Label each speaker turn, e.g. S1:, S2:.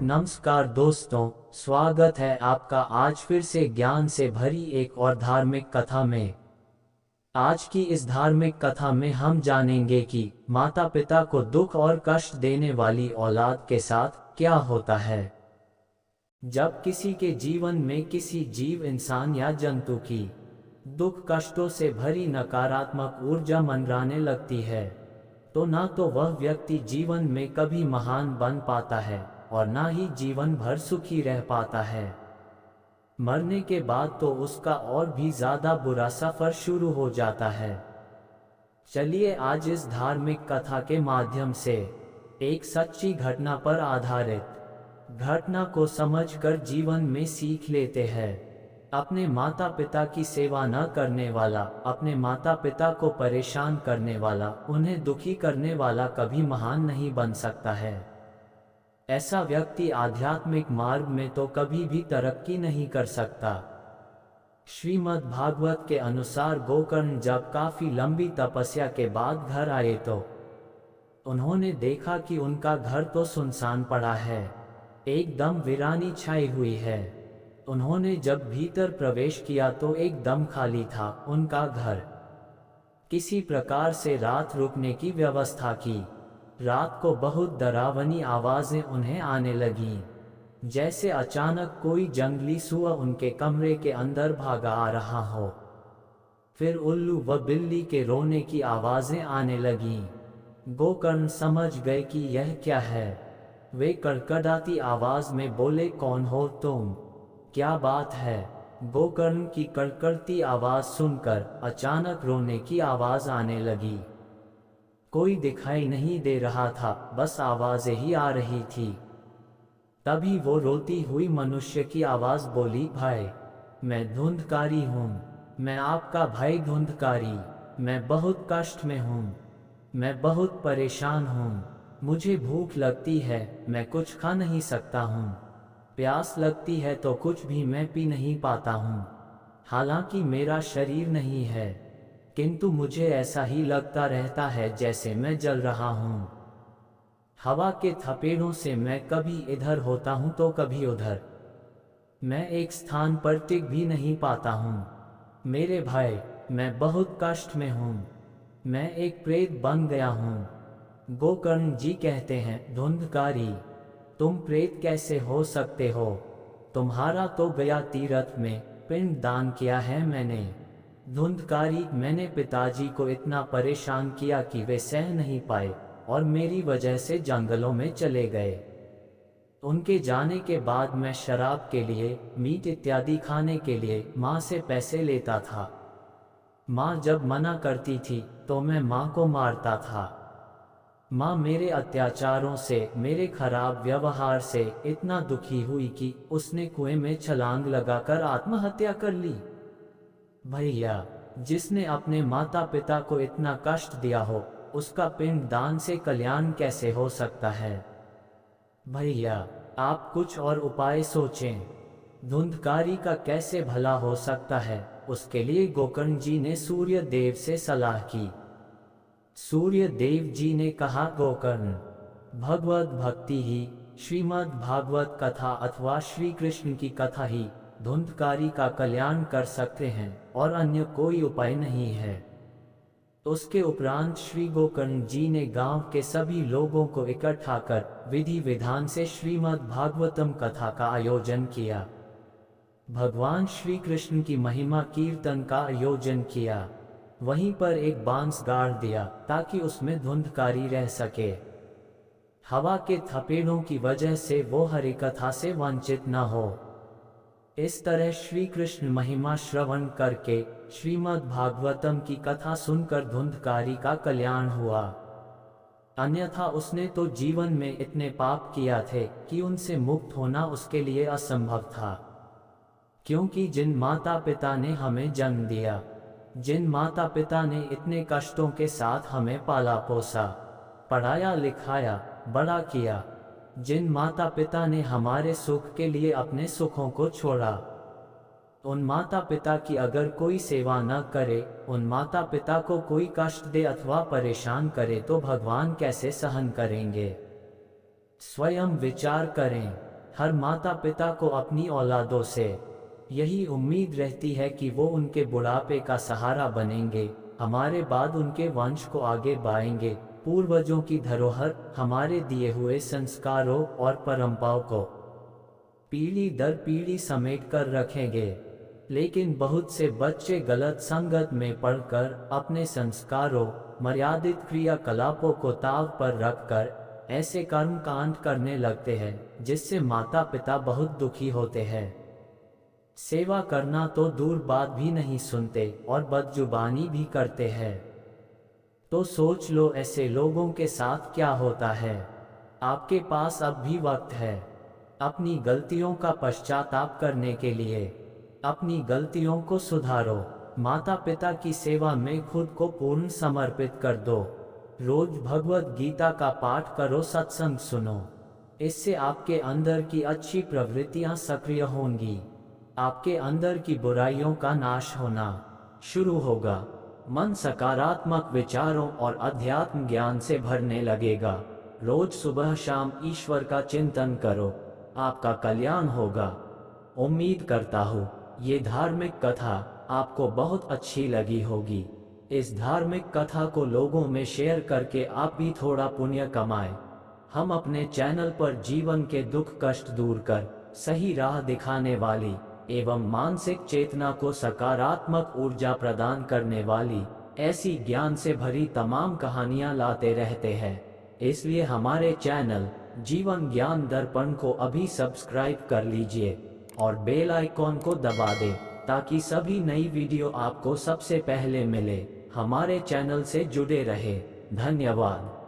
S1: नमस्कार दोस्तों, स्वागत है आपका आज फिर से ज्ञान से भरी एक और धार्मिक कथा में। आज की इस धार्मिक कथा में हम जानेंगे कि माता पिता को दुख और कष्ट देने वाली औलाद के साथ क्या होता है। जब किसी के जीवन में किसी जीव, इंसान या जंतु की दुख कष्टों से भरी नकारात्मक ऊर्जा मंडराने लगती है, तो ना तो वह व्यक्ति जीवन में कभी महान बन पाता है और ना ही जीवन भर सुखी रह पाता है। मरने के बाद तो उसका और भी ज्यादा बुरा सफर शुरू हो जाता है। चलिए आज इस धार्मिक कथा के माध्यम से एक सच्ची घटना पर आधारित घटना को समझकर जीवन में सीख लेते हैं। अपने माता पिता की सेवा न करने वाला, अपने माता पिता को परेशान करने वाला, उन्हें दुखी करने वाला कभी महान नहीं बन सकता है। ऐसा व्यक्ति आध्यात्मिक मार्ग में तो कभी भी तरक्की नहीं कर सकता। श्रीमद् भागवत के अनुसार गोकर्ण जब काफी लंबी तपस्या के बाद घर आए तो उन्होंने देखा कि उनका घर तो सुनसान पड़ा है, एकदम वीरानी छाई हुई है। उन्होंने जब भीतर प्रवेश किया तो एकदम खाली था उनका घर। किसी प्रकार से रात रुकने की व्यवस्था की। रात को बहुत डरावनी आवाजें उन्हें आने लगीं, जैसे अचानक कोई जंगली सुअर उनके कमरे के अंदर भागा आ रहा हो। फिर उल्लू व बिल्ली के रोने की आवाजें आने लगीं। गोकर्ण समझ गए कि यह क्या है। वे कड़कड़ाती आवाज में बोले, कौन हो तुम? क्या बात है? गोकर्ण की कड़कड़ती आवाज सुनकर अचानक रोने की आवाज आने लगी। कोई दिखाई नहीं दे रहा था, बस आवाजें ही आ रही थी। तभी वो रोती हुई मनुष्य की आवाज बोली, भाई मैं धुंधकारी हूँ, मैं आपका भाई धुंधकारी। मैं बहुत कष्ट में हूँ, मैं बहुत परेशान हूँ। मुझे भूख लगती है, मैं कुछ खा नहीं सकता हूँ। प्यास लगती है तो कुछ भी मैं पी नहीं पाता हूँ। हालांकि मेरा शरीर नहीं है, किंतु मुझे ऐसा ही लगता रहता है जैसे मैं जल रहा हूँ। हवा के थपेड़ों से मैं कभी इधर होता हूँ तो कभी उधर। मैं एक स्थान पर टिक भी नहीं पाता हूँ। मेरे भाई, मैं बहुत कष्ट में हूँ। मैं एक प्रेत बन गया हूँ। गोकर्ण जी कहते हैं, धुंधकारी, तुम प्रेत कैसे हो सकते हो? तुम्हारा तो गया तीर्थ में पिंड दान किया है मैंने। धुंधकारी, मैंने पिताजी को इतना परेशान किया कि वे सह नहीं पाए और मेरी वजह से जंगलों में चले गए। उनके जाने के बाद मैं शराब के लिए, मीट इत्यादि खाने के लिए माँ से पैसे लेता था। माँ जब मना करती थी तो मैं माँ को मारता था। माँ मेरे अत्याचारों से, मेरे खराब व्यवहार से इतना दुखी हुई कि उसने कुएं में छलांग लगाकर आत्महत्या कर ली। भैया, जिसने अपने माता पिता को इतना कष्ट दिया हो, उसका पिंड दान से कल्याण कैसे हो सकता है? भैया, आप कुछ और उपाय सोचें। धुंधकारी का कैसे भला हो सकता है? उसके लिए गोकर्ण जी ने सूर्य देव से सलाह की। सूर्य देव जी ने कहा, गोकर्ण, भगवत भक्ति ही, श्रीमद् भागवत कथा अथवा श्री कृष्ण की कथा ही धुंधकारी का कल्याण कर सकते हैं और अन्य कोई उपाय नहीं है। उसके उपरांत श्री गोकर्ण जी ने गांव के सभी लोगों को इकट्ठा कर विधि विधान से श्रीमद् भागवतम कथा का आयोजन किया। भगवान श्री कृष्ण की महिमा कीर्तन का आयोजन किया। वहीं पर एक बांस गाड़ दिया ताकि उसमें धुंधकारी रह सके। हवा के थपेड़ों की वजह से वो हरि कथा से वंचित न हो। इस तरह श्री कृष्ण महिमा श्रवण करके श्रीमद् भागवतम की कथा सुनकर धुंधकारी का कल्याण हुआ। अन्यथा उसने तो जीवन में इतने पाप किया थे कि उनसे मुक्त होना उसके लिए असंभव था। क्योंकि जिन माता पिता ने हमें जन्म दिया, जिन माता पिता ने इतने कष्टों के साथ हमें पाला पोसा, पढ़ाया लिखाया, बड़ा किया, जिन माता पिता ने हमारे सुख के लिए अपने सुखों को छोड़ा, उन माता पिता की अगर कोई सेवा न करे, उन माता पिता को कोई कष्ट दे अथवा परेशान करे तो भगवान कैसे सहन करेंगे? स्वयं विचार करें। हर माता पिता को अपनी औलादों से यही उम्मीद रहती है कि वो उनके बुढ़ापे का सहारा बनेंगे, हमारे बाद उनके वंश को आगे बढ़ाएंगे, पूर्वजों की धरोहर, हमारे दिए हुए संस्कारों और परंपराओं को पीढ़ी दर पीढ़ी समेट कर रखेंगे। लेकिन बहुत से बच्चे गलत संगत में पड़कर अपने संस्कारों, मर्यादित क्रियाकलापों को ताव पर रखकर ऐसे कर्म कांड करने लगते हैं जिससे माता पिता बहुत दुखी होते हैं। सेवा करना तो दूर बात भी नहीं सुनते और बदजुबानी भी करते हैं। तो सोच लो ऐसे लोगों के साथ क्या होता है। आपके पास अब भी वक्त है अपनी गलतियों का पश्चाताप करने के लिए। अपनी गलतियों को सुधारो, माता पिता की सेवा में खुद को पूर्ण समर्पित कर दो। रोज भगवत गीता का पाठ करो, सत्संग सुनो, इससे आपके अंदर की अच्छी प्रवृत्तियां सक्रिय होंगी, आपके अंदर की बुराइयों का नाश होना शुरू होगा, मन सकारात्मक विचारों और अध्यात्म ज्ञान से भरने लगेगा। रोज सुबह शाम ईश्वर का चिंतन करो, आपका कल्याण होगा। उम्मीद करता हूँ ये धार्मिक कथा आपको बहुत अच्छी लगी होगी। इस धार्मिक कथा को लोगों में शेयर करके आप भी थोड़ा पुण्य कमाएं। हम अपने चैनल पर जीवन के दुख कष्ट दूर कर सही राह दिखाने वाली एवं मानसिक चेतना को सकारात्मक ऊर्जा प्रदान करने वाली ऐसी ज्ञान से भरी तमाम कहानियां लाते रहते हैं। इसलिए हमारे चैनल जीवन ज्ञान दर्पण को अभी सब्सक्राइब कर लीजिए और बेल आइकॉन को दबा दें ताकि सभी नई वीडियो आपको सबसे पहले मिले। हमारे चैनल से जुड़े रहे। धन्यवाद।